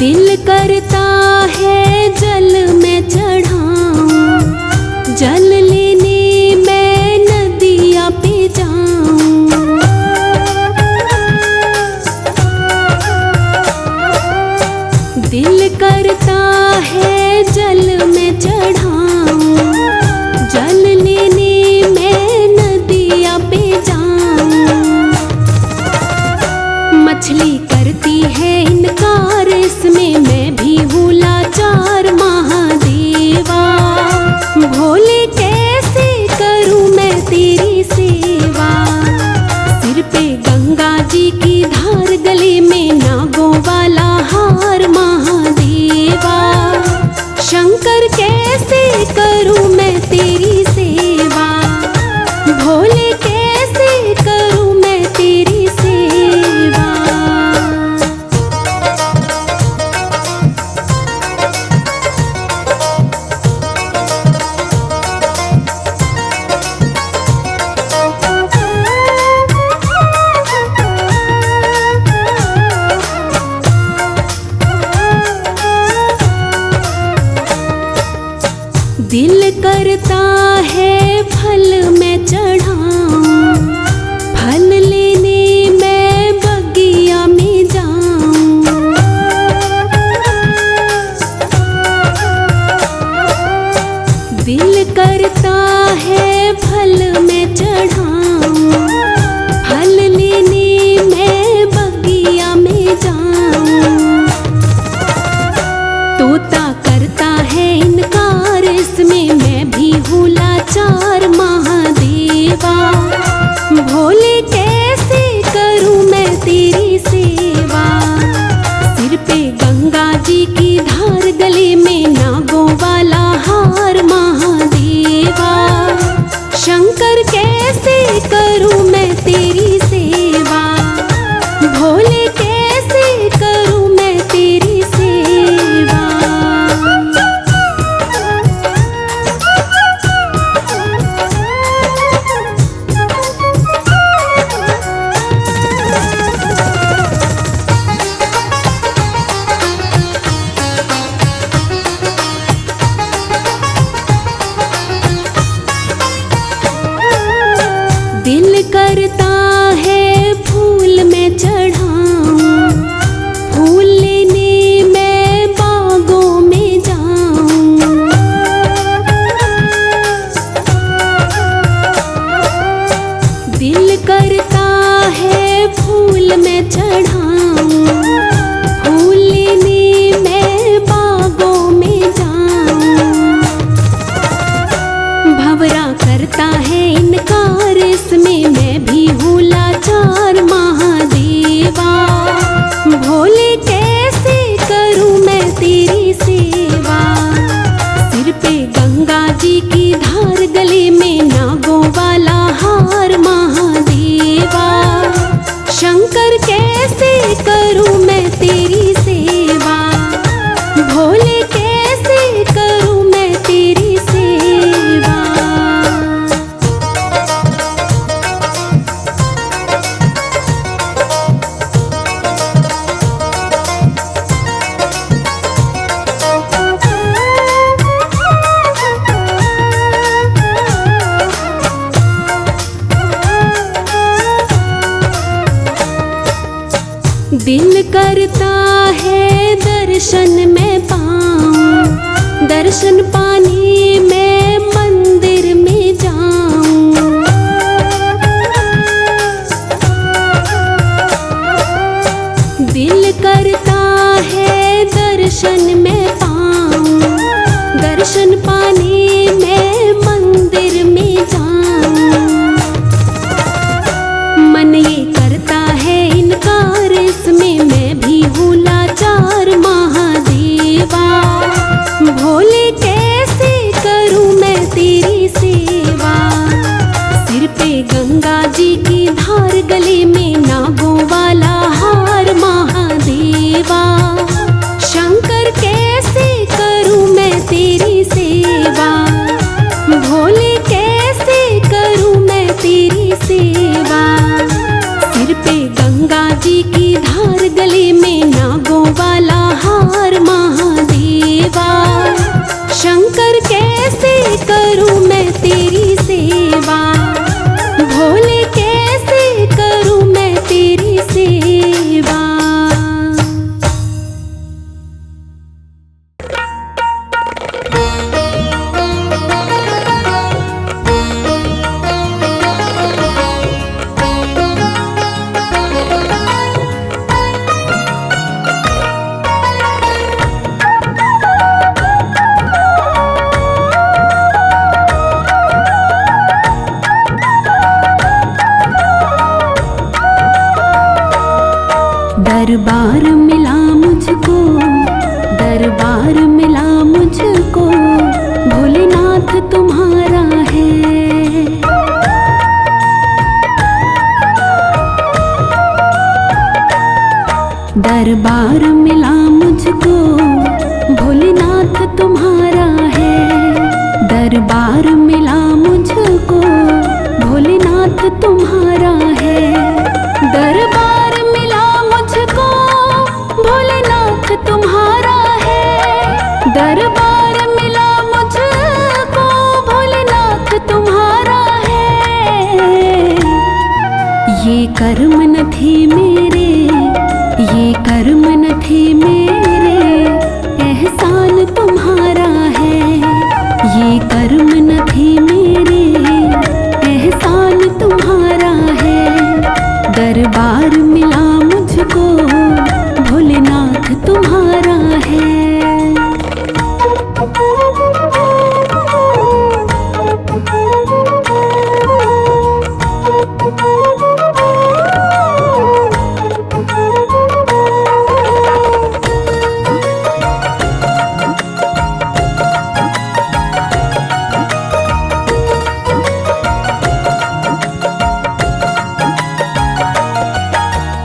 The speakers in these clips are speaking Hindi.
दिल करता है जल में चढ़ाऊं, जल लेने मैं नदिया पे जाऊं। दिल करता है जल में चढ़ाऊं, जल लेने मैं नदिया पे जाऊं। मछली करती है इनकार, इसमें मैं भी हूँ लाचार महादेवा। भोले कैसे करूँ मैं तेरी सेवा, सिर पे गंगा जी की धार, गले में नागों वाला हार महादेवा। शंकर कैसे करूँ मैं तेरी सेवा, भोले कैसे करूँ मैं तेरी सेवा। दिल करता है फल मैं चढ़ाऊं, फल लेने मैं बगिया में जाऊं। दिल करता है फल मैं चढ़ाऊं, फल लेने मैं बगिया में जाऊं। तोता करता है इनकार, इसमें मैं भी हूँ लाचार महादेवा। भोले कैसे करूँ मैं तेरी सेवा, सिर पे गंगा जी की धार, गले में नागों वाला हार महादेवा। शंकर कैसे करूँ मैं तेरी सेवा, भोले कैसे करूँ मैं तेरी सेवा। दिल करता है फूल मैं चढ़ाऊं, फूल लेने मैं बागों में जाऊं। दिल करता है फूल मैं चढ़ाऊं, फूल लेने मैं बागों में जाऊं। भंवरा करता है इनकार, इसमें मैं भी हूँ लाचार महादेवा। भोले कैसे करूँ मैं तेरी सेवा, सिर पे गंगा जी की धार, गले में नागों वाला हार महादेवा। शंकर कैसे करूँ मैं तेरी सेवा, भोले कैसे करूँ मैं तेरी सेवा। दिल करता है दर्शन मैं पाऊं, दर्शन पाने मैं मंदिर में जाऊं। दिल करता है दर्शन मैं पाऊं, दर्शन पाने मैं मंदिर में जाऊं। मन ये करता है इनकार, इसमें मैं भी हूँ लाचार महादेवा। भोले कैसे करूँ मैं तेरी सेवा, सिर पे गंगा जी की धार, गले में नागों वाला हार महादेवा। शंकर कैसे करूँ मैं तेरी सेवा, भोले कैसे करूँ मैं तेरी सेवा। सिर पे गंगा जी की धार, गले में नागों वाला हार करूं मैं तेरी सेवा, भोले कैसे करूं मैं तेरी सेवा। दरबार मिला मुझको, दरबार मिला मुझको, भोलेनाथ तुम्हारा है। दरबार मिला मुझको, भोलेनाथ तुम्हारा है। दरबार मिला मुझको, भोलेनाथ तुम्हारा है। दरबार मिला मुझको, भोलेनाथ तुम्हारा है। दरबार मिला मुझको, भोलेनाथ तुम्हारा है। ये कर्म न थे मेरे, ये कर्म न थे मेरे, एहसान तुम्हारा है। ये कर्म न थे मेरे, एहसान तुम्हारा है। दरबार मिला मुझको, भोलेनाथ तुम्हारा है।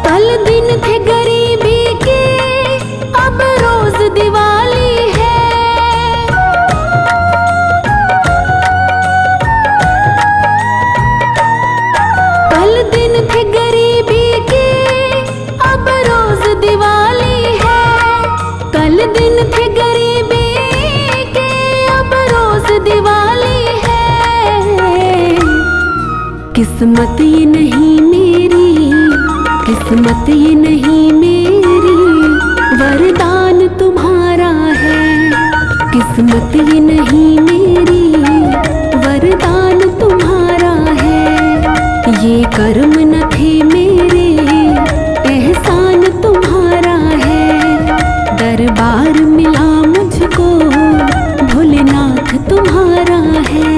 कल दिन थे गरीबी के, अब रोज दिवाली है। कल दिन थे गरीबी के, अब रोज दिवाली है। कल दिन थे गरीबी के, अब रोज दिवाली है। किस्मत ये नहीं मेरी, किस्मत ये नहीं मेरी, वरदान तुम्हारा है। किस्मत ये नहीं मेरी, वरदान तुम्हारा है। ये कर्म न थे मेरे, एहसान तुम्हारा है। दरबार मिला मुझको, भोलेनाथ तुम्हारा है।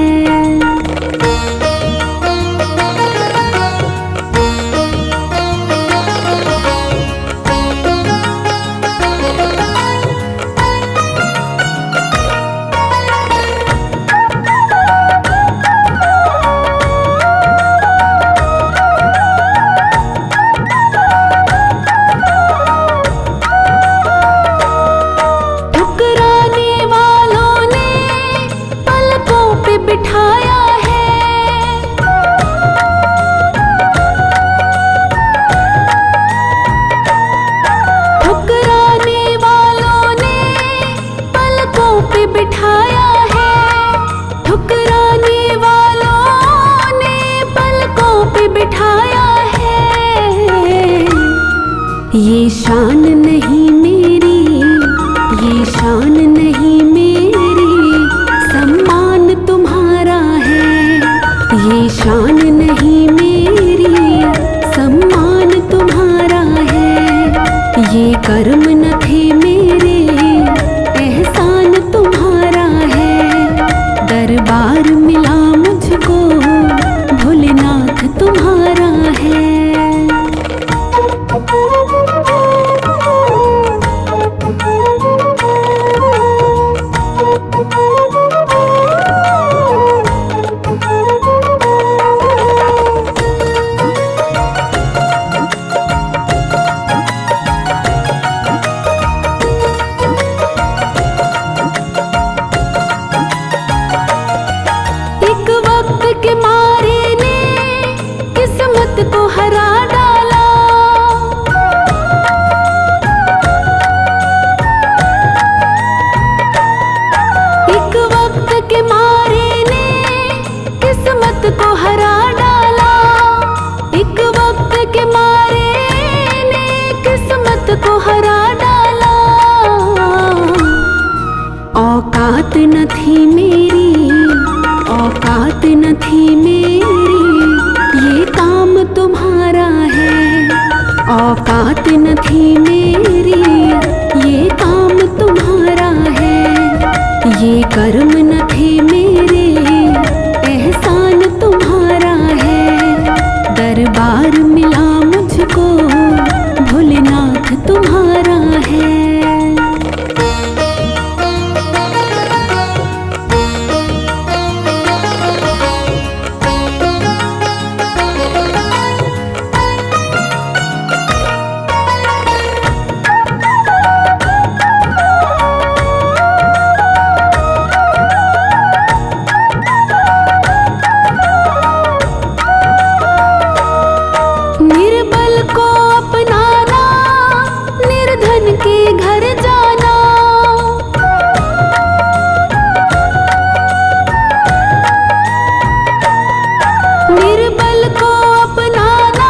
ठुकराने वालों ने पलकों पे बिठाया है। ठुकराने वालों ने पलकों पे बिठाया है। ठुकराने वालों ने पलकों पे बिठाया है। ये शान नहीं मेरी, ये शान नहीं मेरी, सम्मान तुम्हारा है। ये शान नहीं मेरी, सम्मान तुम्हारा है। ये कर्म न थे मेरे, एहसान तुम्हारा है। दरबार मिला मुझको, भोलेनाथ तुम्हारा है। ताकत को हरा डाला। औकात न थी मेरी, औकात न थी मेरी, ये काम तुम्हारा है। औकात न थी मेरी, ये काम तुम्हारा है। ये कर्म न थे मेरे, एहसान तुम्हारा है। दरबार मिला मुझको, भोलेनाथ तुम्हारा है। निर्बल को अपनाना, निर्धन के घर जाना। निर्बल को अपनाना,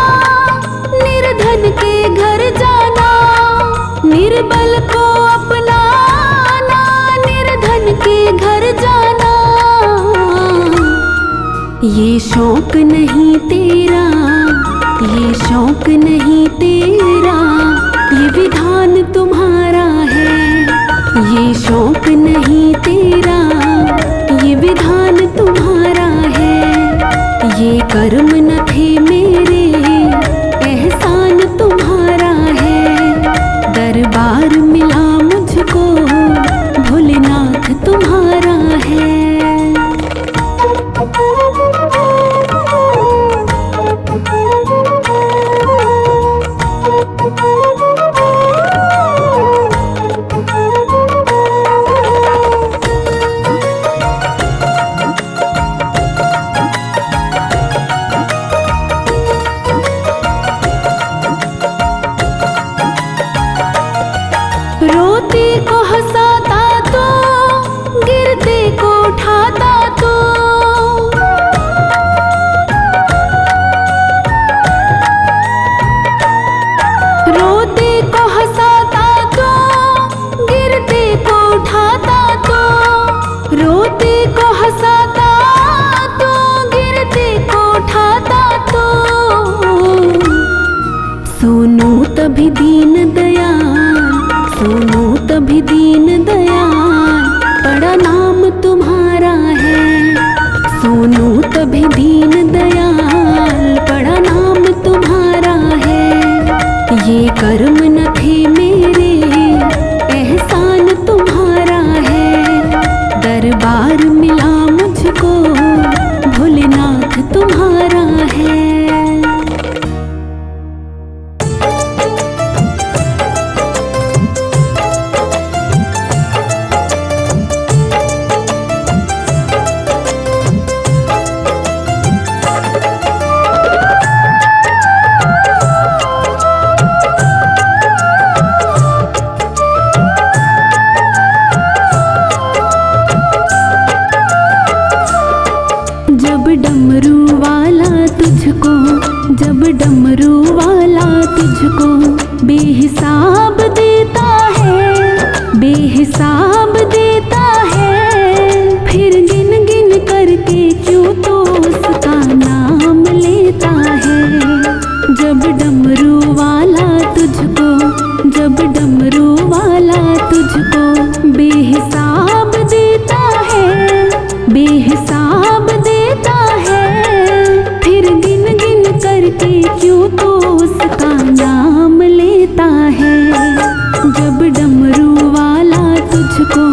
निर्धन के घर जाना। निर्बल को अपनाना, निर्धन के घर जाना। ये शौक नहीं तेरा, ये शौक नहीं तेरा, ये विधान तुम्हारा है। ये शौक नहीं तेरा, ये विधान तुम्हारा है। ये कर्म न थे मेरे, एहसान तुम्हारा है। दरबार मिला मुझको, भोलेनाथ तुम्हारा है। रोते को हंसाता तो, गिरते को उठाता तो। रोते को हंसाता तो, गिरते को उठाता तो। रोते को हंसाता तो, गिरते को उठाता तो। सुनो तभी दीन दयाल, सुनो तभी दीन दयाल, बड़ा नाम तुम्हारा है। सुनो तभी दीन दयाल, बड़ा नाम तुम्हारा है। ये कर्म न थे मेरे, एहसान तुम्हारा है। दरबार मिला मुझको, भोलेनाथ तुम्हारा है। जब डमरू वाला तुझको, जब डमरू वाला तुझको बेहिसाब देता है, बेहिसाब देता है। फिर गिन गिन करके क्यों तो उसका नाम लेता है। जब डमरू वाला तुझको, जब डमरू वाला तुझको बेहिसाब देता है, बेहिसाब देता है। फिर गिन गिन करके क्यों तो उसका नाम लेता है। जब डमरू वाला तुझको,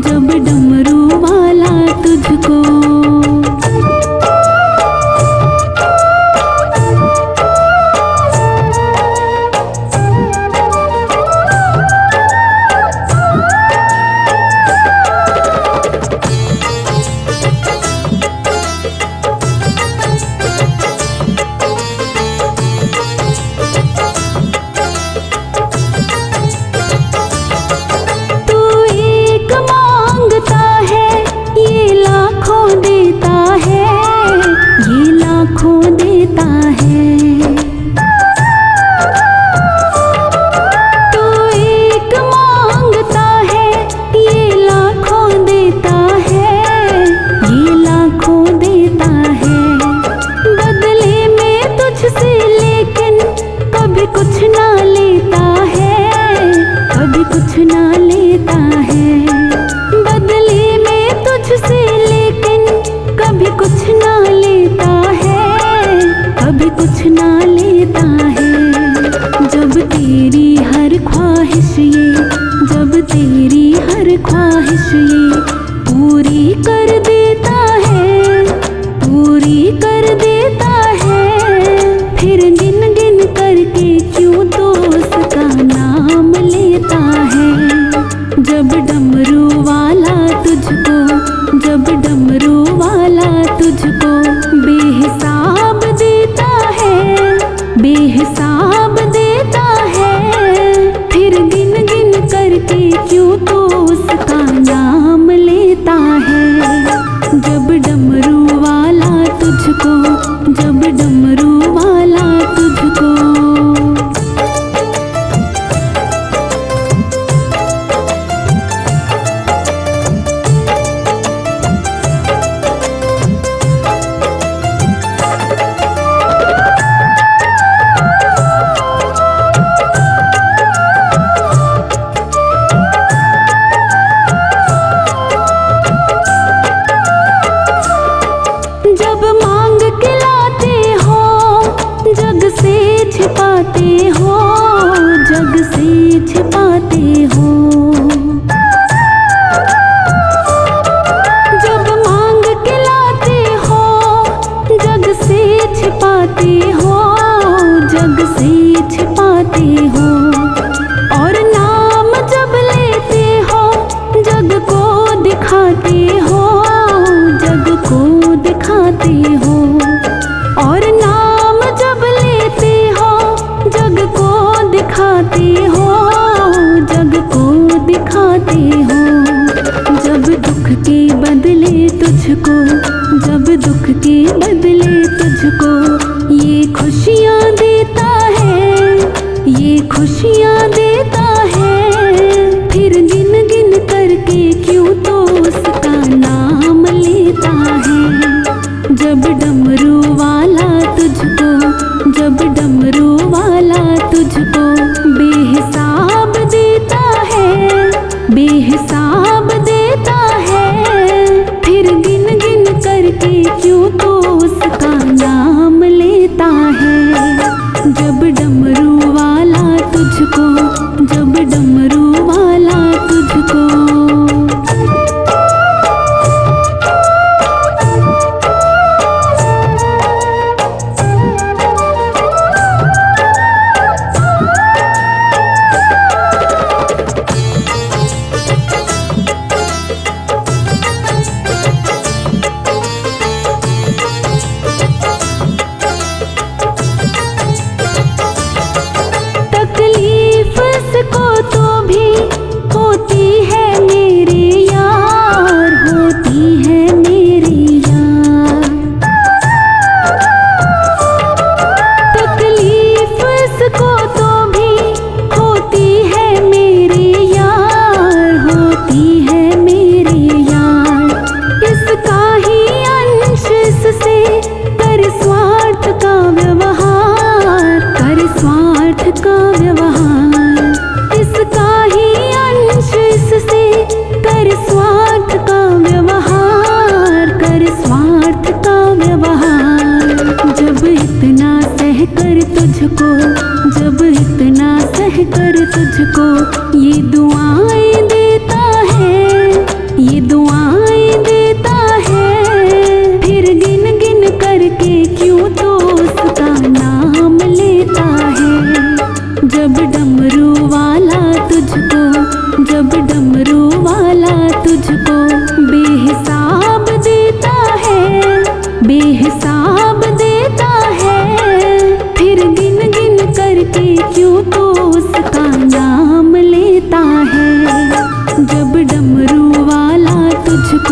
जब डमरू वाला तुझको ख्वाहिश ये, जब तेरी हर ख्वाहिश ये पूरी कर देता है, पूरी कर देता है। फिर गिन गिन करके क्यों तो उसका नाम लेता है। जब डमरू वाला तुझको, जब डमरू वाला तुझको बेहिसाब देता है, बेहिसाब देता है। फिर गिन गिन करके क्यों तो उसका नाम लेता है। जब डमरू वाला तुझको, जब डमरू वाला तुझको। जब मांग के लाते हो, जग से छिपाते हो, जग से छिपाते हो। जब मांग के लाते हो, जग से छिपाते हो, जग से छिपाते हो। और नाम जब लेते हो, जग को दिखाते हो, जग को दिखाते हो। और नाम जब लेते हो, जग को दिखाते हो, जग को दिखाते हो। जब दुख के बदले तुझको, जब दुख के बदले तुझको ये खुशियाँ देता है, ये खुशियाँ देता है। फिर गिन गिन करके क्यों तो उसका नाम लेता है। जब डमरू वाला तुझको, जब डमरू वाला तुझको बेहिसाब देता है, बेहिसाब देता है। फिर गिन गिन करके क्यों तो उसका नाम लेता है। जब डमरू वाला तुझको, जब डमरू वाला तुझको। तकलीफ इसको तो भी होती है मेरे यार, होती है मेरे यार। तकलीफ इसको तो भी होती है मेरे यार, होती है मेरे यार। इसका ही अंश इससे कर स्वार्थ का व्यवहार, कर स्वार्थ का व्यवहार। इसका ही अंश इससे कर स्वार्थ का व्यवहार, कर स्वार्थ का व्यवहार। जब इतना सह कर तुझको, जब इतना सह कर तुझको ये दुआएं देता है, ये दुआएं देता है। फिर गिन गिन करके क्यों तो उसका नाम लेता है। जब डमरू वाला तुझको, जब डमरू वाला तुझको बेहिसाब देता है, बेहिसाब देता है। फिर गिन गिन करके क्यों तो उसका नाम लेता है। जब डमरू वाला तुझको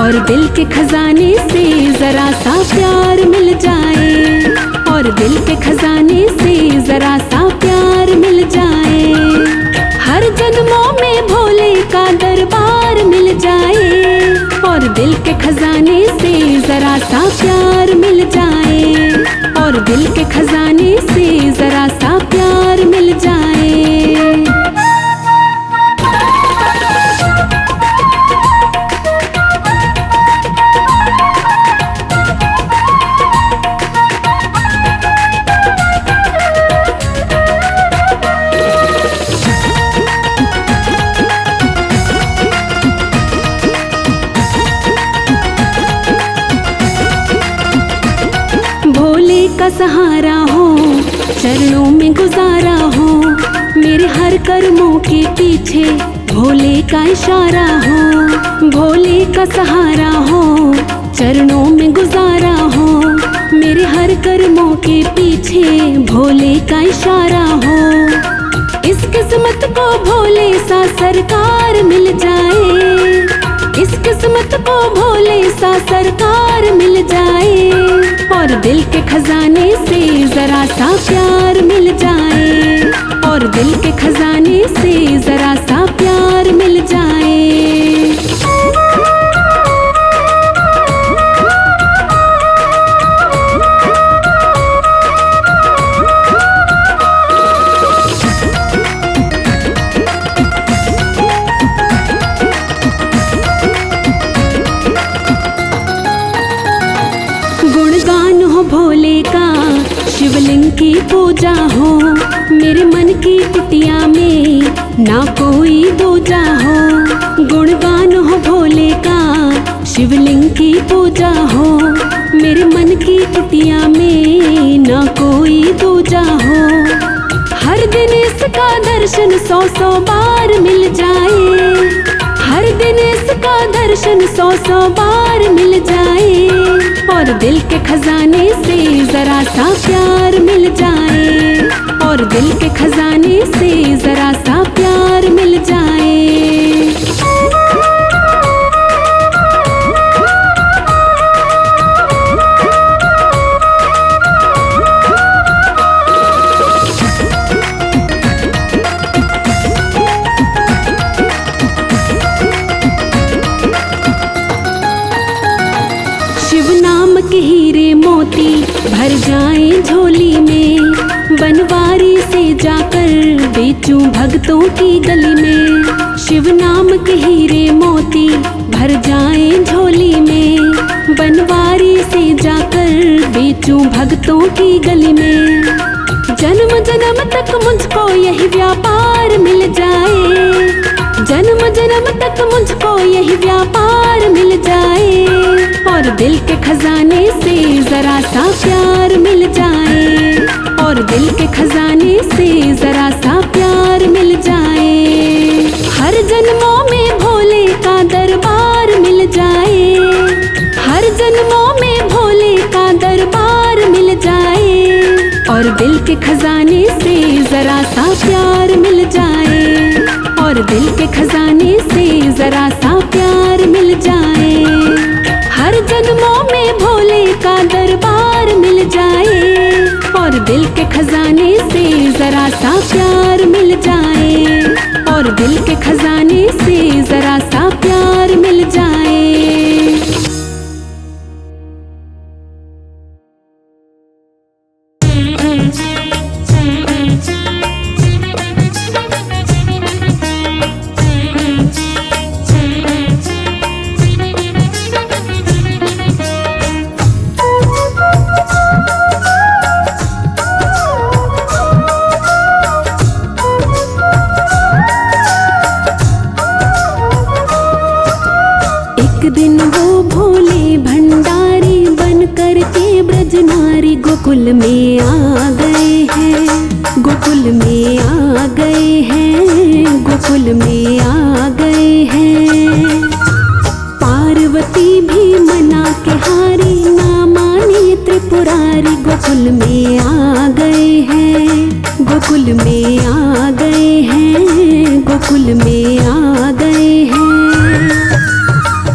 और दिल के खजाने से जरा सा प्यार मिल जाए, और दिल के खजाने से जरा सा प्यार मिल जाए। हर जन्मों में भोले का दरबार मिल जाए, और दिल के खजाने से जरा सा प्यार मिल जाए, और दिल के खजाने से जरा सा प्यार मिल जाए। का सहारा हो, चरणों में गुजारा हो, मेरे हर कर्मों के पीछे भोले का इशारा हो। भोले का सहारा हो, चरणों में गुजारा हो, मेरे हर कर्मों के पीछे भोले का इशारा हो। इस किस्मत को भोले सा सरकार मिल जाए, इस किस्मत को भोले सा सरकार मिल जाए, और दिल के खजाने से जरा सा प्यार मिल जाए, और दिल के खजाने से जरा सा प्यार मिल जाए। गुणगान हो भोले का, शिवलिंग की पूजा हो, मेरे मन की कुटिया में ना कोई दूजा हो। गुणगान हो भोले का, शिवलिंग की पूजा हो, मेरे मन की कुटिया में ना कोई दूजा हो। हर दिन इसका दर्शन 100-100 बार मिल जाए, हर दिन इसका दर्शन 100-100 बार मिल जाए, और दिल के खजाने से जरा सा प्यार मिल जाए, और दिल के खजाने से जरा सा प्यार मिल जाए। शिव नाम के हीरे मोती भर जाएं झोली में, बनवारी से जाकर बेचूं भक्तों की गली में। शिव नाम के हीरे मोती भर जाएं झोली में, बनवारी से जाकर बेचूं भक्तों की गली में। जन्म जन्म तक मुझको यही व्यापार मिल जाए, जन्म जन्म तक मुझको यही व्यापार मिल जाए, और दिल के खजाने से जरा सा प्यार मिल जाए, और दिल के खजाने से जरा सा प्यार मिल जाए। हर जन्मों में भोले का दरबार मिल जाए, हर जन्मों में भोले का दरबार मिल जाए, और दिल के खजाने से जरा सा प्यार मिल जाए, और दिल के खजाने से जरा सा प्यार मिल जाए। हर जन्मों में भोले का दरबार मिल जाए, और दिल के खजाने से जरा सा प्यार मिल जाए, और दिल के खजाने से जरा सा प्यार मिल जाए। दिन वो भोले भंडारी बन कर के ब्रजनारी गोकुल में आ गए हैं, गोकुल में आ गए हैं, गोकुल में आ गए हैं। पार्वती भी मना के हारी, ना माने त्रिपुरारी गोकुल में आ गए हैं, गोकुल में आ गए हैं, गोकुल में आ गए हैं।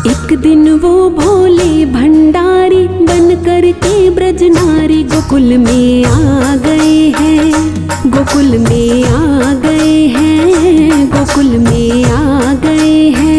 एक दिन वो भोले भंडारी बन कर के ब्रज नारी गोकुल में आ गए हैं, गोकुल में आ गए हैं, गोकुल में आ गए हैं।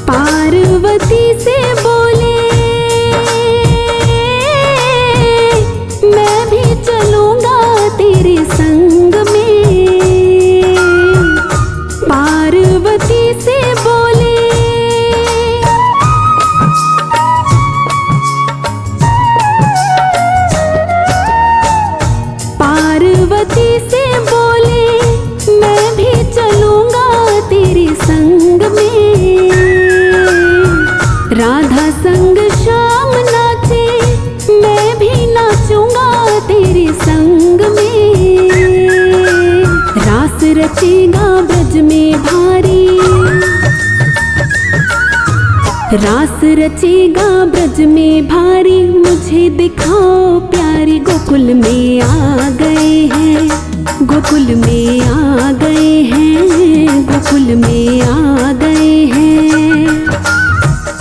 पार्वती से बोले मैं भी चलूंगा तेरे संग में, पार्वती से बोले पार्वती से बोले मैं भी चलूंगा तेरे संग में। राधा संग श्याम नाचे मैं भी नाचूंगा तेरे संग में। रास रचेगा ब्रज में भारी, रास रचेगा ब्रज में भारी, मुझे दिखाओ प्यारी गोकुल में आ गए हैं, गोकुल में आ गए हैं, गोकुल में आ गए हैं।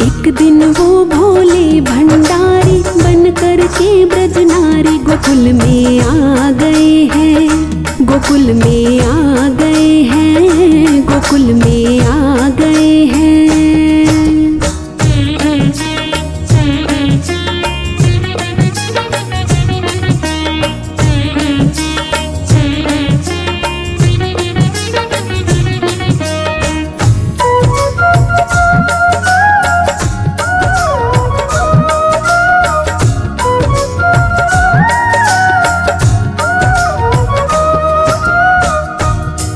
एक दिन वो भोले भंडारी बन कर के ब्रज नारी गोकुल में आ गए हैं, गोकुल में आ गए हैं, गोकुल में आ गए हैं।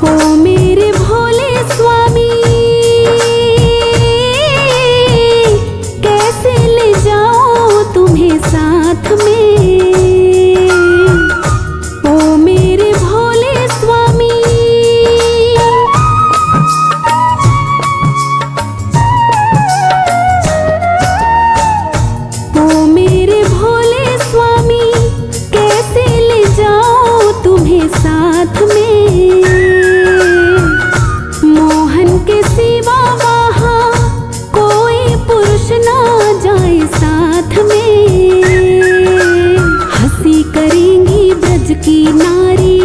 ओ मेरे भोले स्वामी कैसे ले जाऊं तुम्हें साथ में, ओ मेरे भोले स्वामी ओ मेरे भोले स्वामी कैसे ले जाऊं तुम्हें साथ में। मोहन के सिवा वहाँ कोई पुरुष ना जाए साथ में। हंसी करेंगी ब्रज की नारी,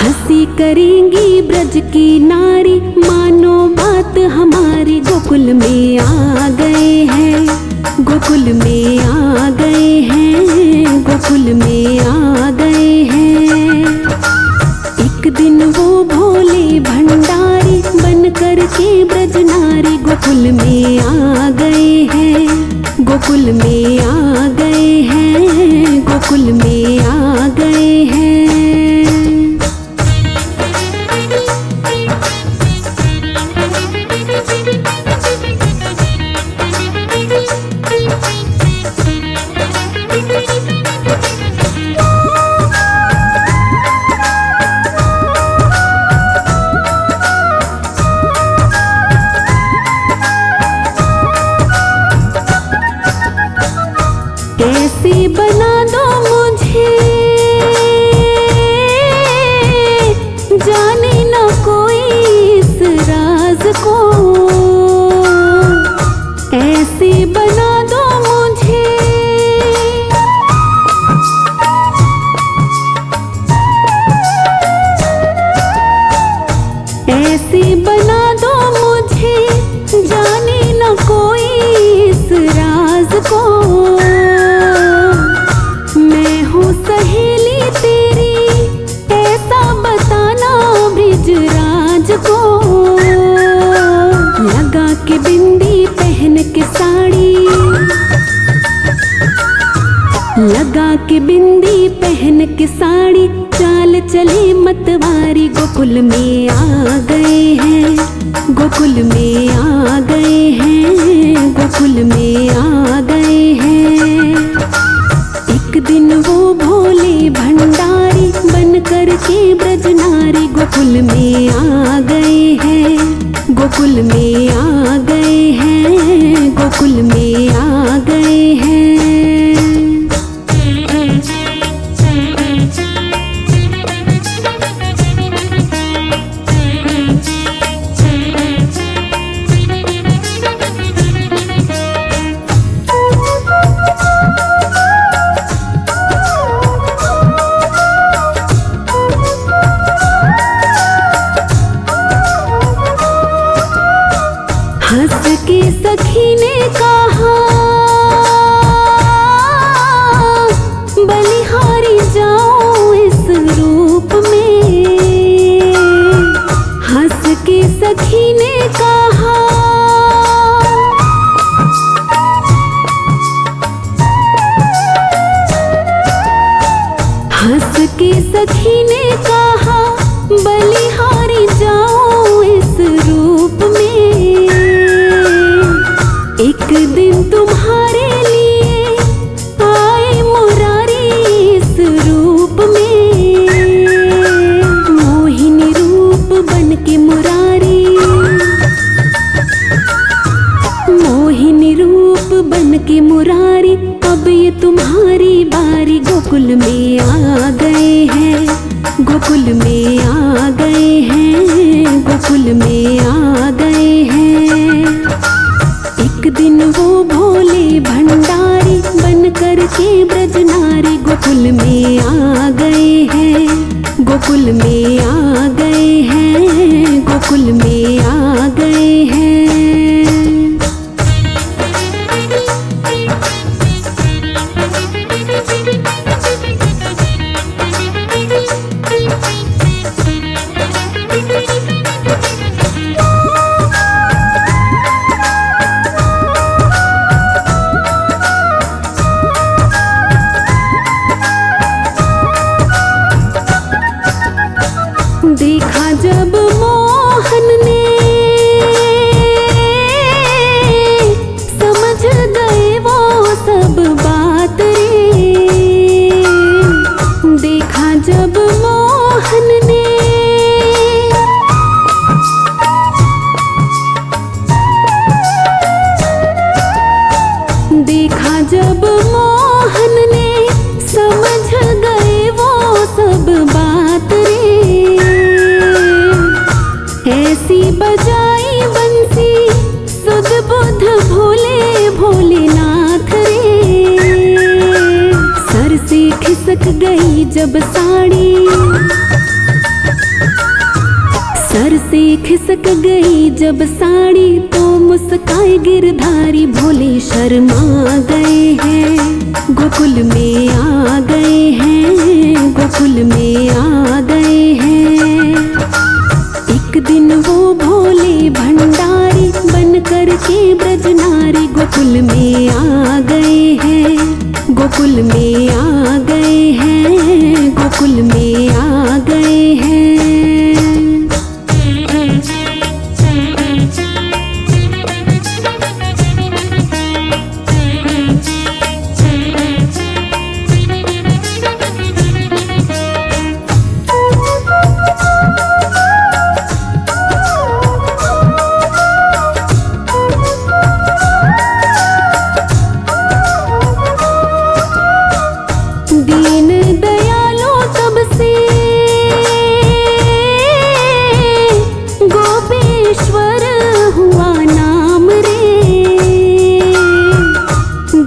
हंसी करेंगी ब्रज की नारी, मानो बात हमारी गोकुल में आ गए हैं, गोकुल में आ गए हैं, गोकुल में आ गए हैं। एक दिन वो भोले भंडारी बन कर के ब्रज नारी गोकुल में आ गए हैं, गोकुल में आ गए हैं, गोकुल में आ गए हैं। कैसे बना दो मुझे जाने न कोई इस राज को, ऐसे बना दो मुझे ऐसे बना दो मुझे जाने न कोई इस राज को। मैं हूँ सहेली तेरी ऐसा बताना ब्रिजराज को। लगा के बिंदी पहन के साड़ी, लगा के बिंदी पहन के साड़ी, चाल चले मतवारी गोकुल में आ गए हैं, गोकुल में आ गए हैं, गोकुल में आ गए हैं। एक दिन वो भोले भंडारी बन कर के ब्रज नारी गोकुल में आ गए हैं, गोकुल में आ गए हैं, गोकुल में आ गए हैं। हंस के सखी ने कहा बलिहारी जाओ इस रूप में। हंस के सखी ने कहा हंस के सखी ने कहा बलिहारी जाओ इस रूप में। एक दिन तुम्हारे लिए आए मुरारी इस रूप में। मोहिनी रूप बन के मुरारी, मोहिनी रूप बन के मुरारी, अब ये तुम्हारी बारी। गोकुल में आ गए हैं, गोकुल में आ गए हैं, गोकुल में आ गए हैं। एक दिन वो भोले भंडारी बन कर के ब्रज नारी गोकुल में आ गए हैं, गोकुल में आ गए हैं, गोकुल में आ गए हैं। देखा जब मोहन ने समझ गए वो सब बात रे। देखा जब मोहन ने देखा जब मोहन ने समझ गए वो सब बात रे। ऐसी बजाई बंसी सुध बुध भोले भोलेनाथ रे। सर से खिसक गई जब साड़ी, सर से खिसक गई जब साड़ी, तो मुस्काए गिरधारी भोले शर्मा गए हैं। गोकुल में आ गए हैं, गोकुल में आ गए हैं। एक दिन वो भोले भंडारी बन कर के ब्रज नारी गोकुल में आ गए हैं, गोकुल में आ गए हैं, गोकुल में आ गए हैं। दीन दयालो तब से गोपेश्वर हुआ नाम रे।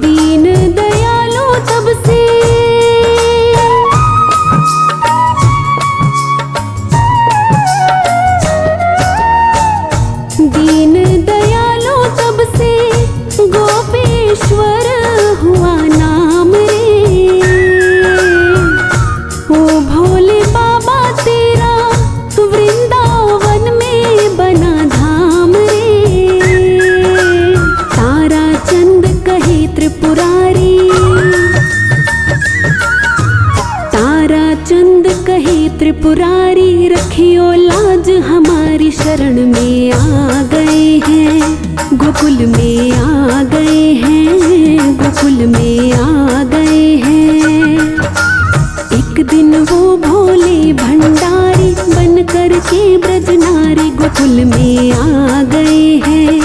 दीन दयालो तब से दीन दयालो तब से गोपेश्वर हुआ नाम रे। ओ भोले बाबा तेरा वृंदावन में बना धाम रे। तारा चंद कहे त्रिपुरारी, तारा चंद कहे त्रिपुरारी, रखियो लाज हमारी शर्म शरण में आ गए हैं, गोकुल में आ गए हैं, गोकुल में आ गए हैं। एक दिन वो भोले भंडारी बन कर के ब्रज नारी गोकुल में आ गए हैं,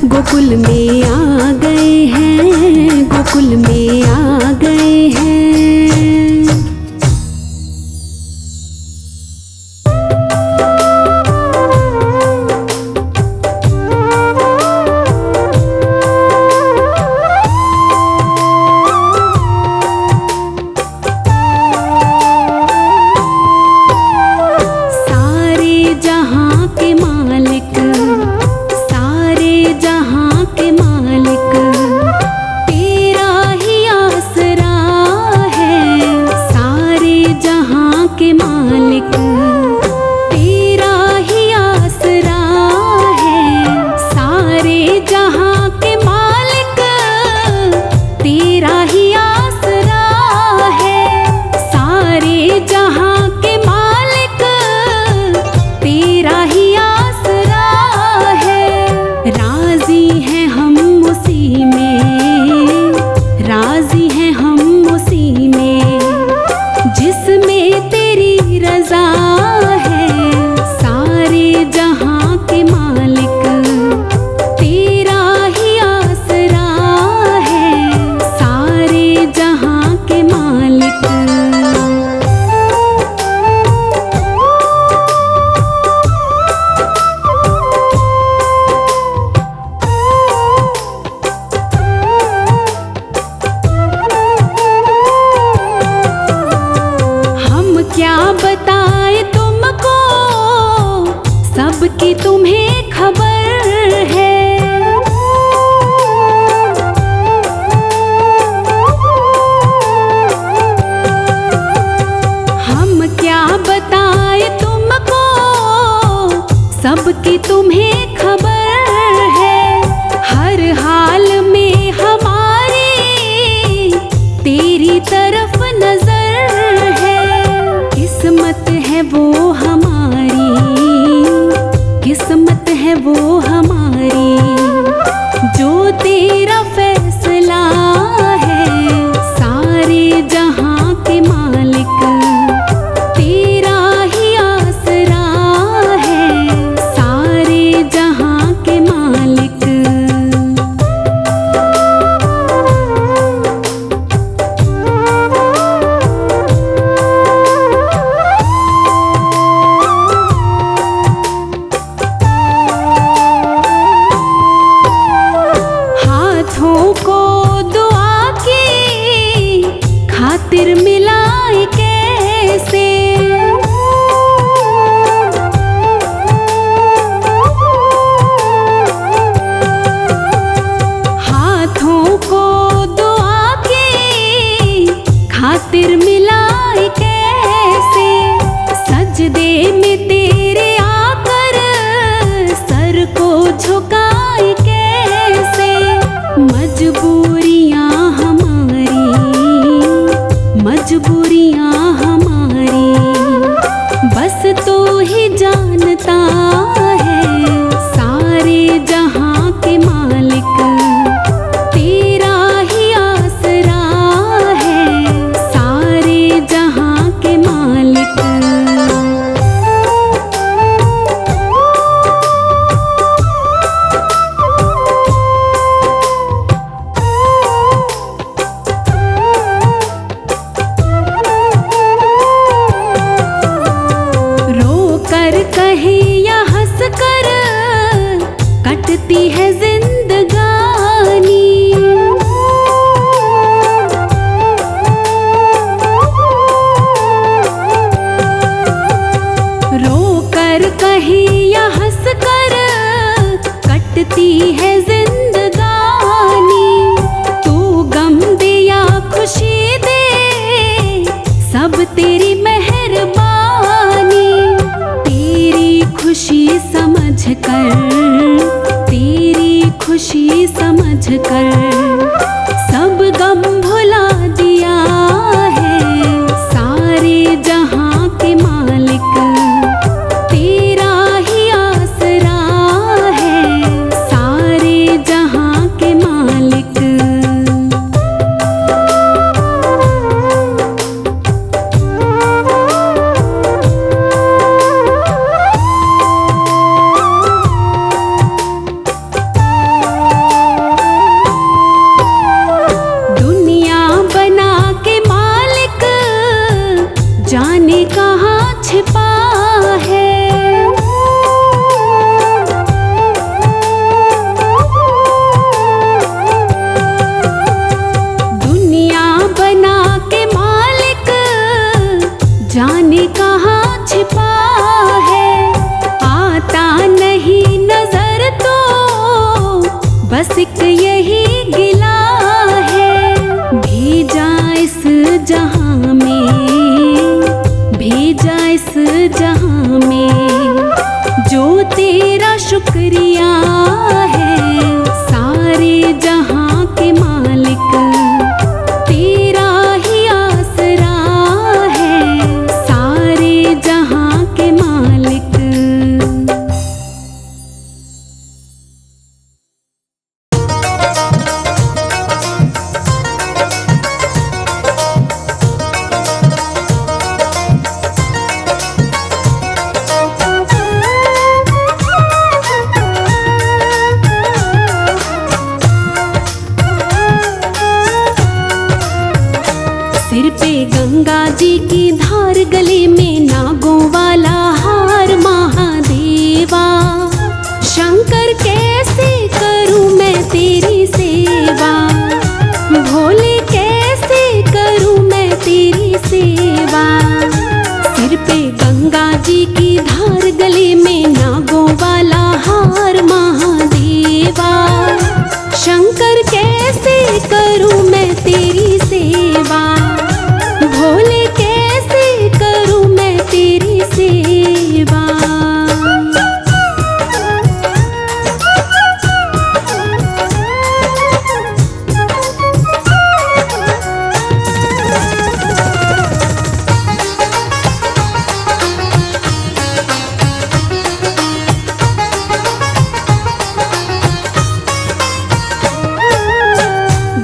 गोकुल में आ गए हैं, गोकुल में आ गए हैं। सबकी तुम्हें खबर है, हम क्या बताए तुमको, सबकी तुम्हें खबर है। हर हाल में हमारी तेरी तरफ नजर है, किस्मत है वो हमारी, किस्मत है वो हमारी, जो तेरा फैसला है। सारे जहां के मालिक तेरा ही आसरा है, सारे जहां के मालिक। खातिर मिलाए कैसे, हाथों को दुआ की खातिर मिलाए कैसे। सजदे में तेरे आकर सर को झुकाए कैसे। मजबूरियां हमारी, मजबूरियां हमारी, बस तू ही जानता है। सारे जहां के मालिक तेरा ही आसरा है, सारे जहां के मालिक। कहे या हंस कर कटती है जिंदगानी, रो कर कहे या हंस कर कटती है जिंदगानी। तू गम दे या खुशी दे, सब तेरी मेहरबानी। खुशी समझ कर, तेरी खुशी समझ कर सब गम भुला दिया है। सारे जहां के मालिक तेरा ही आसरा छिपा है। दुनिया बना के मालिक जाने कहाँ छिपा है। आता नहीं नजर तो बस एक यही गिला है। भेजा इस जहां में, भेजा इस जहां में जो तेरा शुक्रिया है। सारे जहां के मालिक तेरा ही आसरा है। सारे जहां के मालिक। सिर पे गंगा जी की धार, गले में नागों वाला हार। महादेवा शंकर कैसे करूं मैं तेरी सेवा। भोले कैसे करूं मैं तेरी सेवा। सिर पे गंगा जी की धार, गले में नागों वाला हार। महादेवा शंकर कैसे करूं मैं तेरी सेवा। भोले कैसे करूं मैं तेरी सेवा।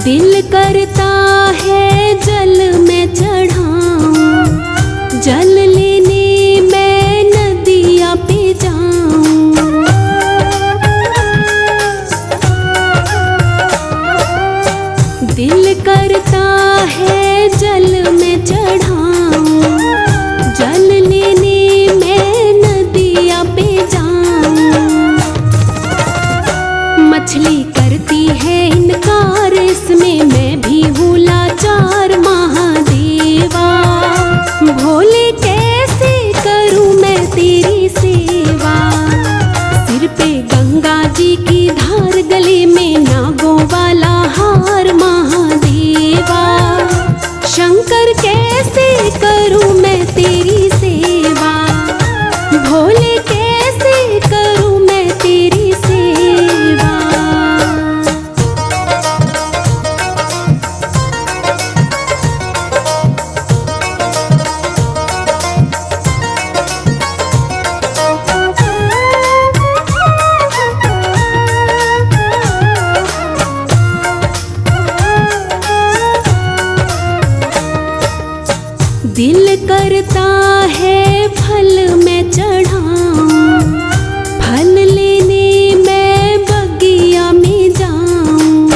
दिल करता है जल में चढ़ाऊं। जल लेने मैं नदिया पे जाऊं। दिल करता है जल में चढ़ाऊं। जल लेने मैं नदिया पे जाऊं। मछली करती है इनकार, इसमें मैं भी हूँ लाचार। महादेवा भोले कैसे करूं मैं तेरी सेवा। सिर पे गंगा जी की धार, गले में नागों वाला हार। महादेवा शंकर कैसे करूं मैं तेरी सेवा। भोले कैसे करूं मैं तेरी सेवा। दिल करता है फल मैं चढ़ाऊं। फल लेने मैं बगिया में जाऊं।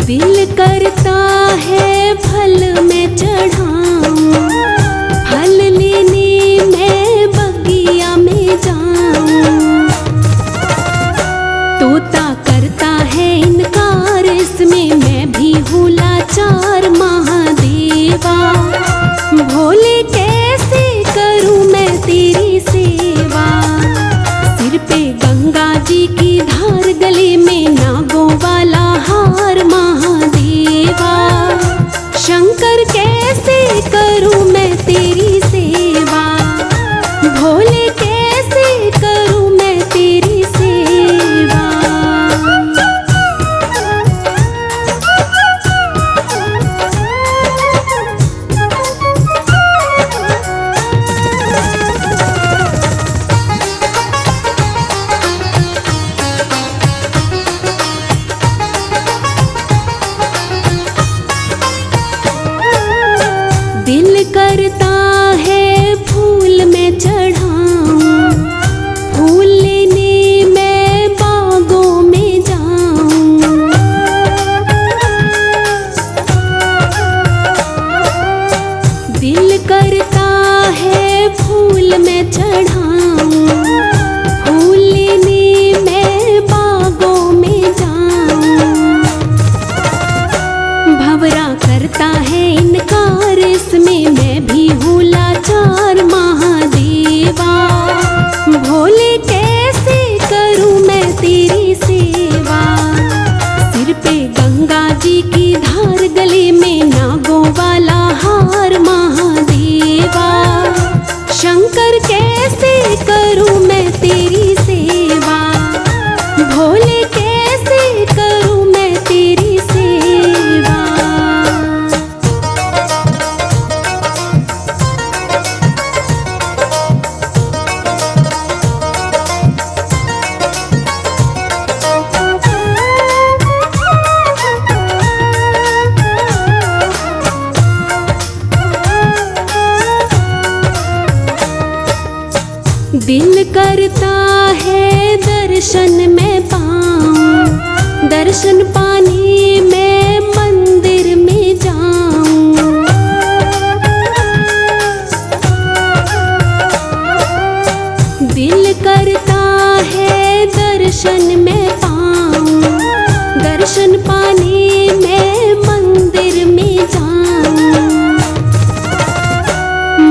दिल करता है फल मैं चढ़ाऊं। फल लेने मैं बगिया में जाऊं। तोता करता है इनकार, इसमें मैं भी हूँ लाचार। महादेवा भोले कैसे करूं मैं तेरी सेवा। सिर पे गंगा जी की धार, गले में नागों वाला हार। महादेवा शंकर कैसे करूं मैं तेरी सेवा। भोले कैसे करूं मैं तेरी सेवा। दिल करता है फूल मैं चढ़ाऊं। फूल लेने मैं बागों में जाऊं। करता है दर्शन में पाऊं, दर्शन पाने मैं मंदिर में जाऊं। दिल करता है दर्शन में पाऊं, दर्शन पाने मैं मंदिर में जाऊं।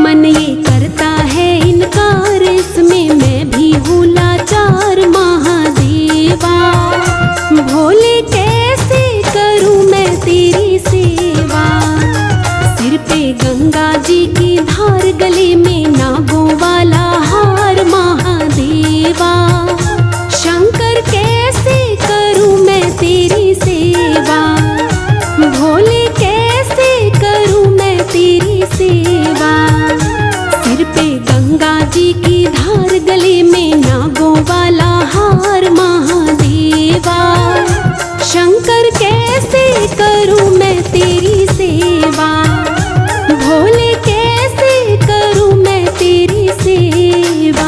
मन ये करता है इनकार, इसमें मैं भी हूँ लाचार महादेवा। भोले कैसे करूँ मैं तेरी सेवा, सिर पे गंगा जी की धार, गले में नागों वाला हार महादेवा। शंकर कैसे करूँ मैं तेरी सेवा, भोले कैसे करूँ मैं तेरी सेवा। सिर पे गंगा जी की धार, गले में नागों वाला हार महादेवा। शंकर कैसे करूँ मैं तेरी सेवा, भोले कैसे करूँ मैं तेरी सेवा।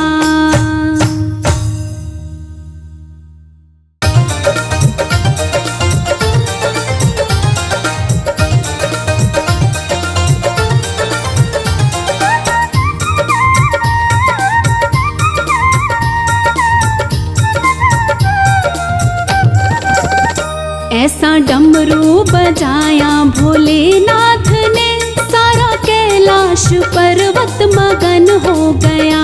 ऐसा डमरू बजाया भोलेनाथ ने, सारा कैलाश पर्वत मगन हो गया।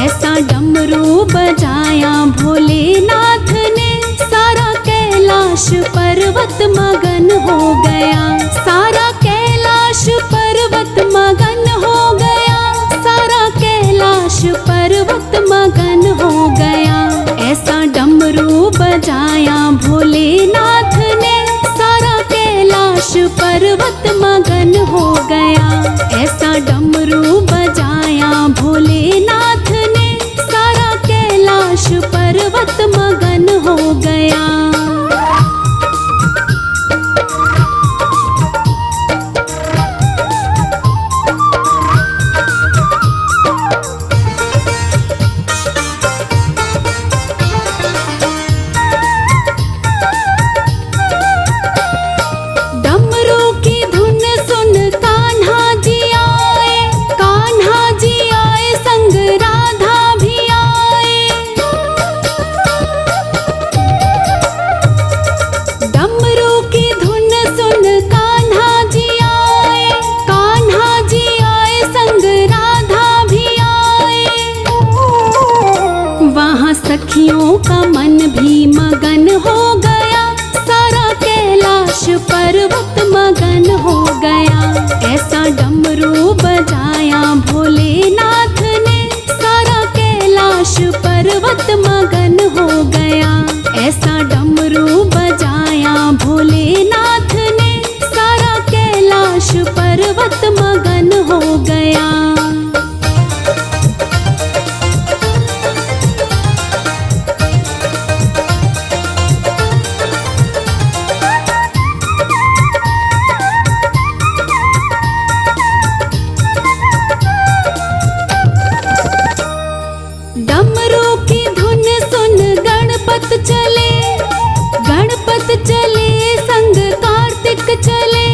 ऐसा डमरू बजाया भोलेनाथ ने, सारा कैलाश पर्वत मगन हो गया। सारा कैलाश पर्वत मगन हो गया, सारा कैलाश पर्वत मगन हो गया। ऐसा डमरू बजाया भोलेनाथ ने, सारा कैलाश पर्वत मगन हो गया। ऐसा डमरू बजाया भोलेनाथ ने, सारा कैलाश पर्वत मगन हो गया। सखियों का मन भी मगन हो गया, सारा कैलाश पर्वत मगन हो गया। ऐसा डमरू बजाया भोलेनाथ ने, सारा कैलाश पर्वत मगन हो गया। ऐसा डमरू बजाया भोलेनाथ ने, सारा कैलाश पर्वत मगन हो गया। डमरू की धुन सुन गणपत चले, गणपत चले संग कार्तिक चले।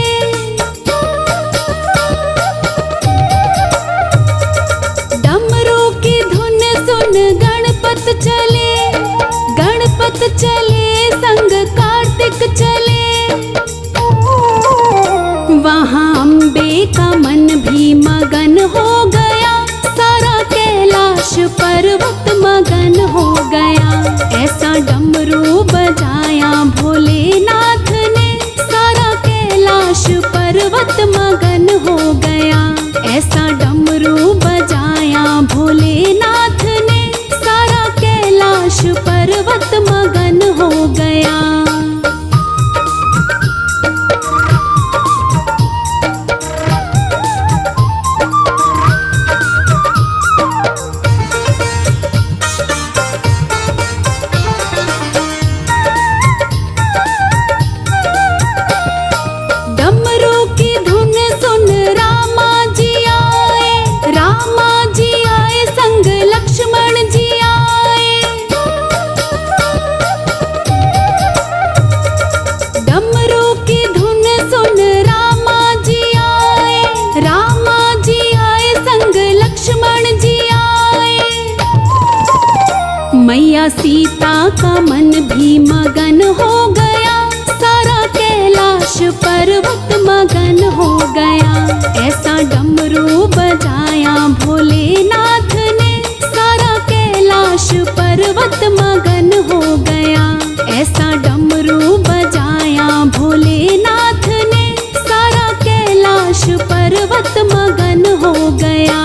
डमरू की धुन सुन गणपत चले, गणपत चले संग कार्तिक चले। वहाँ अम्बे का मन भी मगन हो गया, सारा कैलाश पर्वत मगन हो गया। ऐसा डमरू बजाया भोलेनाथ ने, सारा कैलाश पर्वत मगन हो गया। ऐसा डमरू बजाया भोलेनाथ ने, सारा कैलाश पर्वत मगन हो गया। डमरू की धुन सुन रामा जी आए, मैया सीता का मन भी मगन हो गया, सारा कैलाश पर्वत मगन हो गया। ऐसा डमरू बजाया भोलेनाथ ने, सारा कैलाश पर्वत मगन हो गया। ऐसा डमरू बजाया भोलेनाथ ने, सारा कैलाश पर्वत मगन हो गया।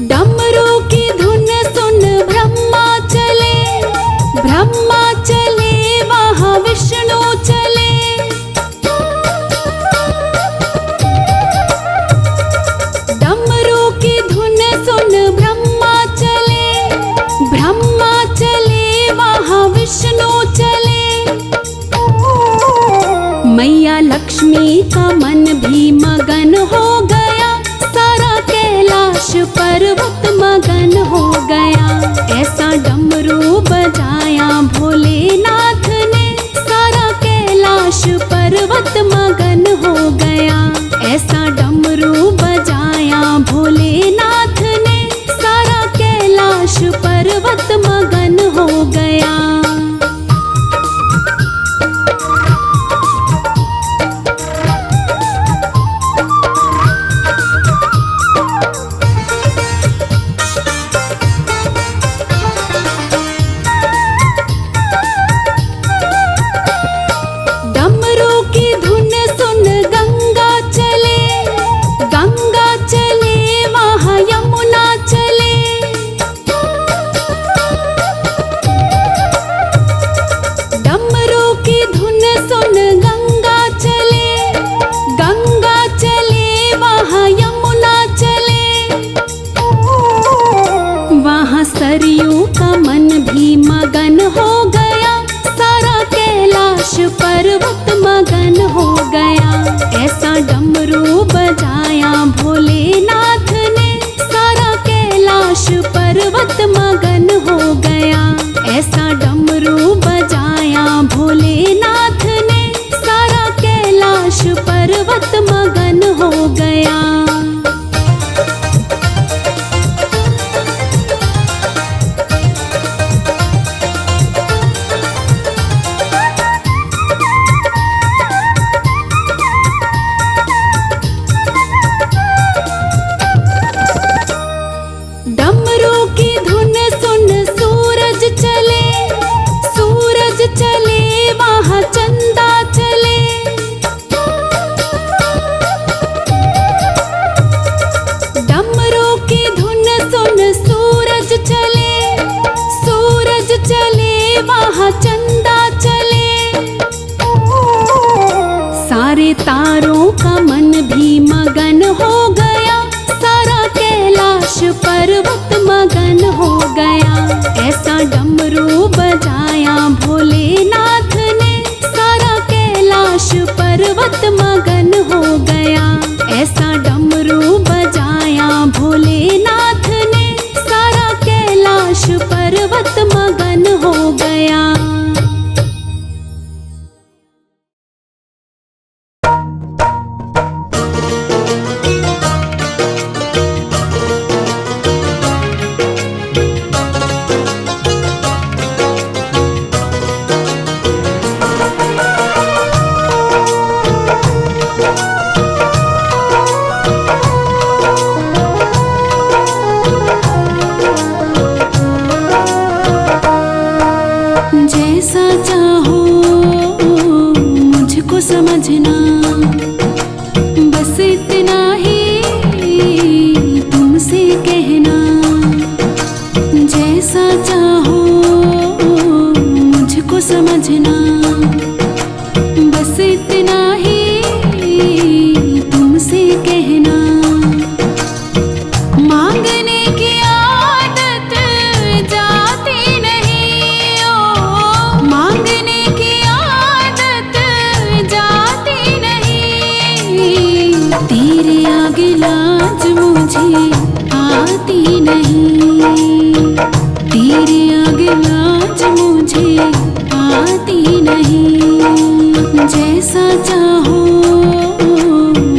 डमरू की धुन सुन ब्रह्मा चले वहाँ विष्णु चले। डमरू की धुन सुन ब्रह्मा चले वहाँ विष्णु चले। मैया लक्ष्मी का मन भी मगन हो गया, सारा कैलाश पर्वत मगन हो गया। ऐसा डमरू बजाया भोलेनाथ ने, सारा कैलाश पर्वत मगन हो गया। ऐसा डमरू बजाया भोलेनाथ ने, सारा कैलाश पर्वत मगन हो गया। डमरू की धुन सुन गंगा चले वहाँ यमुना चले। डमरू की धुन सुन गंगा चले वहाँ यमुना चले। वहाँ सरयू का मन भी मगन हो गया, सारा कैलाश पर्वत मगन हो गया। ऐसा डमरू बजाया भोलेनाथ ने, सारा कैलाश पर्वत मगन हो गया। ऐसा डमरू बजाया भोलेनाथ ने, सारा कैलाश पर्वत मगन हो गया। डमरू की धुन सुन सूरज चले वहाँ चंदा चले। डमरू की धुन सुन सूरज चले वहाँ चंदा चले। सारे तारों का मन भी मगन हो गया, सारा कैलाश पर्वत मगन हो गया। ऐसा डमरू बजाया भोलेनाथ ने, सारा कैलाश पर्वत मगन हो गया। ऐसा डमरू बजाया भोलेनाथ ने, सारा कैलाश पर्वत मगन हो गया। जय तेरे आगे लाज मुझे आती नहीं। जैसा चाहो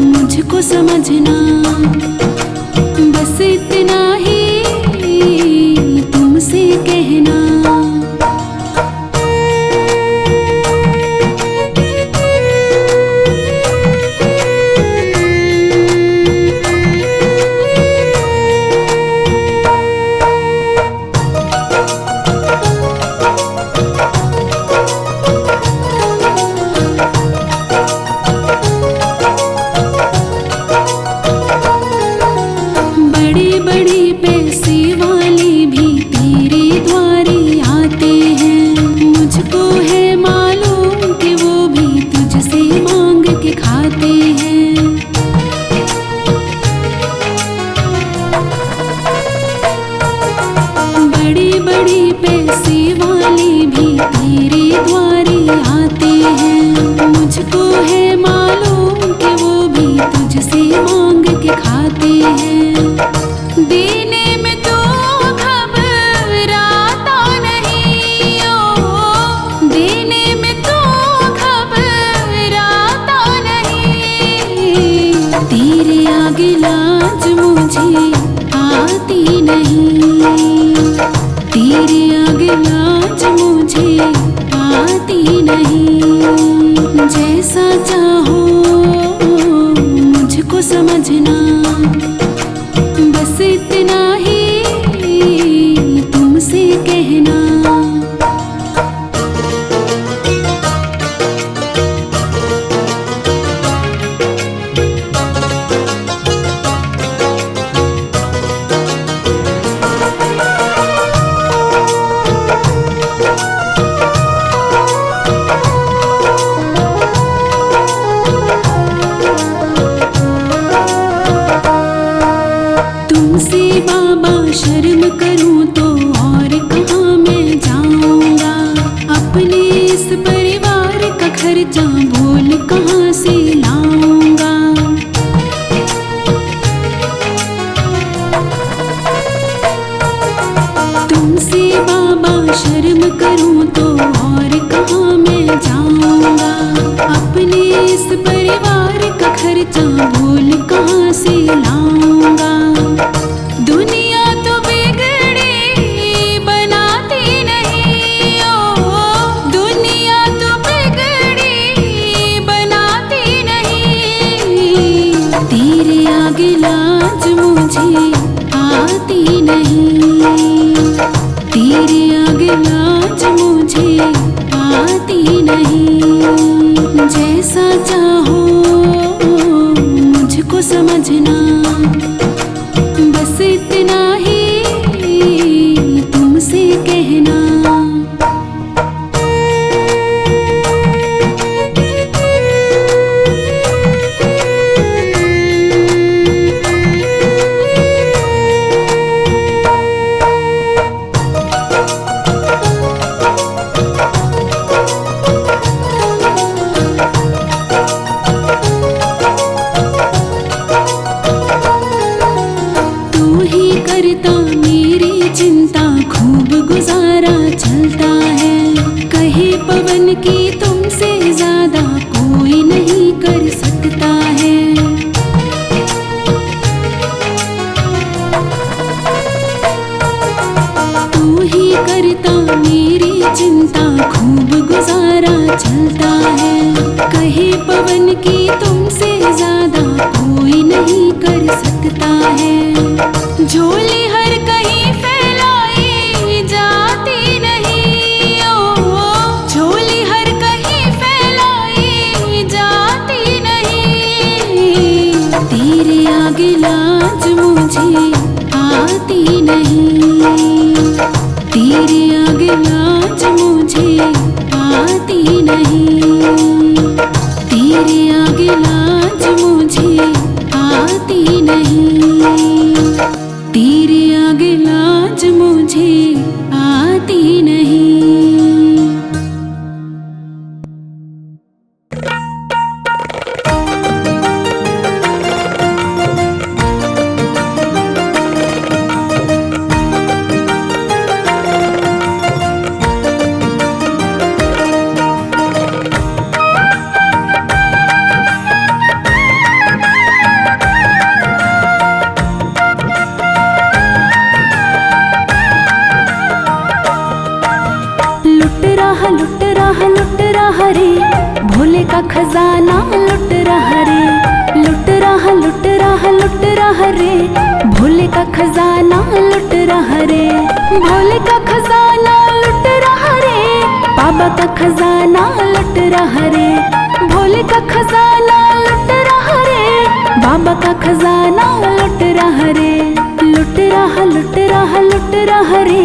मुझको समझना, बस इतना ही तुमसे कहना। बड़े बड़े पैसे वाले भी तेरे द्वारे आते हैं। मुझको है मालूम कि वो भी तुझसे मांग के खाते हैं। बड़े बड़े पैसे वाले भी तेरे द्वारे आते हैं। मुझको है मालूम कि वो भी तुझसे मांग के खाते हैं। देने में तो घबराता नहीं, ओ देने में तो घबराता नहीं। तेरे आगे लाज मुझे आती नहीं। तेरे आगे लाज मुझे आती नहीं। जैसा चाहो मुझको समझना, बस इतना ही तुमसे कहना। तुमसे बाबा शर्म करूं तो और कहाँ मैं जाऊंगा। अपने इस परिवार का खर्चा बोल कहाँ से लाऊंगा। तुमसे बाबा शर्म करूं तो और कहाँ मैं जाऊंगा। अपने इस परिवार का खर्चा बोल कहाँ से लाऊंगा। दुनिया तो बिगड़ी बनाती नहीं, ओ दुनिया तो बिगड़ी बनाती नहीं। तेरे आगे लाज मुझे आती नहीं। तेरे आगे लाज मुझे आती नहीं। जैसा चाहो मुझको समझना, बस इतना ही तुमसे कहना। तू ही करता मेरी चिंता, खूब गुजारा चलता है। कहे पवन की तुमसे ज्यादा कोई नहीं कर सकता है। तू ही करता मेरी चिंता, खूब गुजारा चलता है। कहे पवन की तुमसे ज्यादा कोई नहीं कर सकता है। झोली हर कहीं फैलाई जाती नहीं, ओ झोली हर खजाना लुट रहा रे, लुट रहा लुट रहा लुट रहा रे, भोले का खजाना लुट रहा रे, भोले का खजाना लुट रहा रे, बाबा का खजाना लुट रहा रे, भोले का खजाना लुट रहा रे, बाबा का खजाना लुट रहा रे, लुट रहा लुट रहा लुट रहा रे,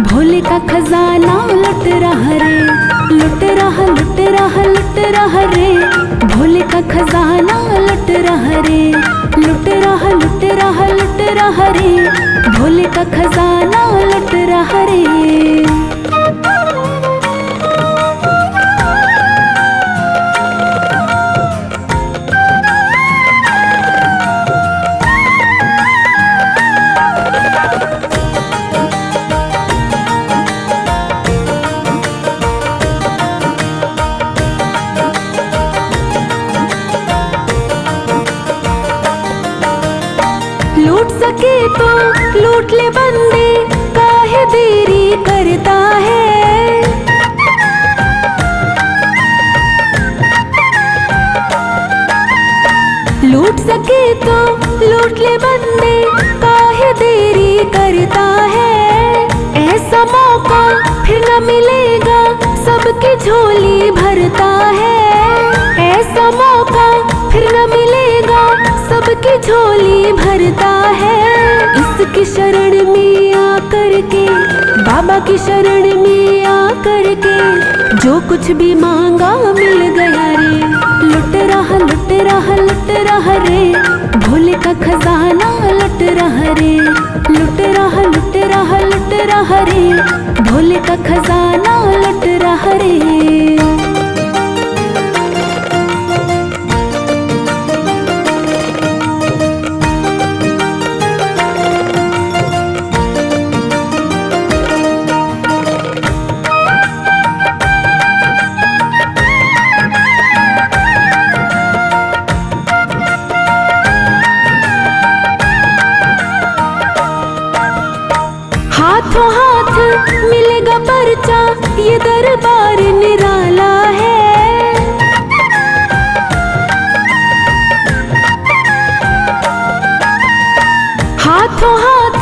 भोले का खजाना लुट रहा रे, लुट रहा लुट रहा लुट रहा रे, भोले का खजाना लुट रहा रे, लुट रहा लुट रहा लुट रहा रे, भोले का खजाना लुट रहा रे। लूट सके तो लूट ले बंदे, काहे देरी करता है। लूट सके तो लूट ले बंदे, काहे देरी करता है। ऐसा मौका फिर न मिलेगा, सबकी झोली भरता है। ऐसा मौका फिर न मिलेगा, सबकी झोली भरता है। इसकी शरण में आकर के, बाबा की शरण में आकर के, जो कुछ भी मांगा मिल गया रे, लुट रहा लुट रहा लुट रहा रे, भोले का खजाना लुट रहा रे, लुट रहा लुट रहा लुट रहा रे, भोले का खजाना लुट रहा रे। हाथों हाथ मिलेगा पर्चा, ये दरबार निराला है। हाथों हाथ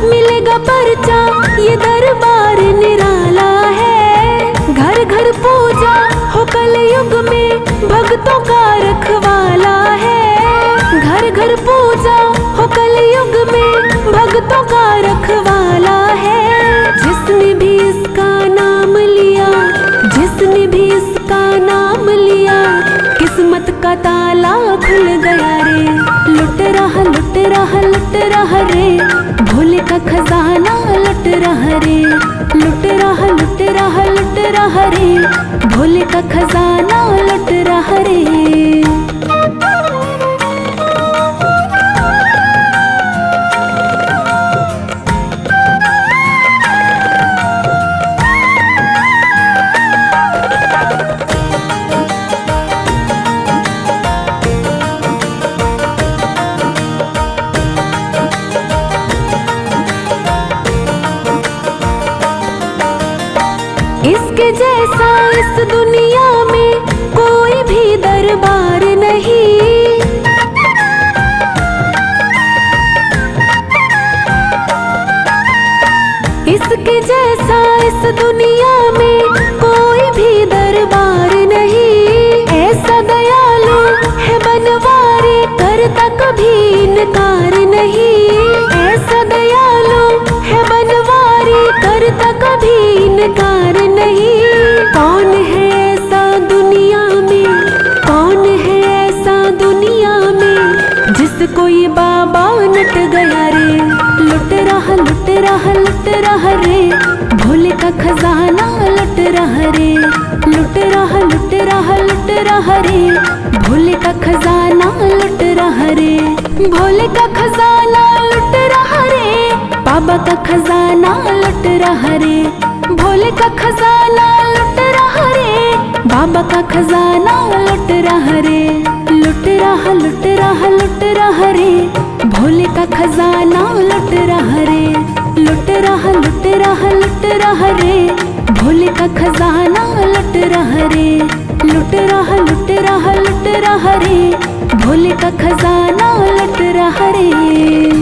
मिलेगा पर्चा, ये दरबार निराला है। घर घर पूजा हो कलयुग में, भक्तों का रखवाला है। घर घर पूजा हो कलयुग में, भक्तों का रखवाला है। जिसने भी इसका नाम लिया, जिसने भी इसका नाम लिया, किस्मत का ताला खुल गया रे, लुट रहा लुट रहा लुट रहा रे, भोले का खजाना लुट रहा रे, लुट रहा लुट रहा लुट रहा रे, भोले का खजाना लुट रहा रे। इसके जैसा इस दुनिया में कोई भी दरबार नहीं। इसके जैसा इस दुनिया में कोई भी दरबार नहीं। ऐसा दयालु है बनवारी, करता कभी इनकार नहीं। ऐसा दयालु है बनवारी, करता कभी इनकार नहीं। कौन है ऐसा दुनिया में, कौन है ऐसा दुनिया में, जिसको ये बाबा नट गया रे, लुट रहा लुट रहा लुट रहा रे, भोले का खजाना लुट रहा रे, लुट रहा लुट रहा लुट रहा रे, भोले का खजाना लुट रहा रे, भोले का खजाना लुट रहा रे, बाबा का खजाना लुट रहा रे, भोले का खजाना लुट रहा रे, बाबा का खजाना लुट रहा रे, लुट रहा लुट रहा लुट रहा रे, भोले का खजाना लुट रहा रे, लुट रहा लुट रहा लुट रहा रे, भोले का खजाना लुट रहा रे, लुट रहा लुट लुट रहा रे, भोले का खजाना लुट रहा रे।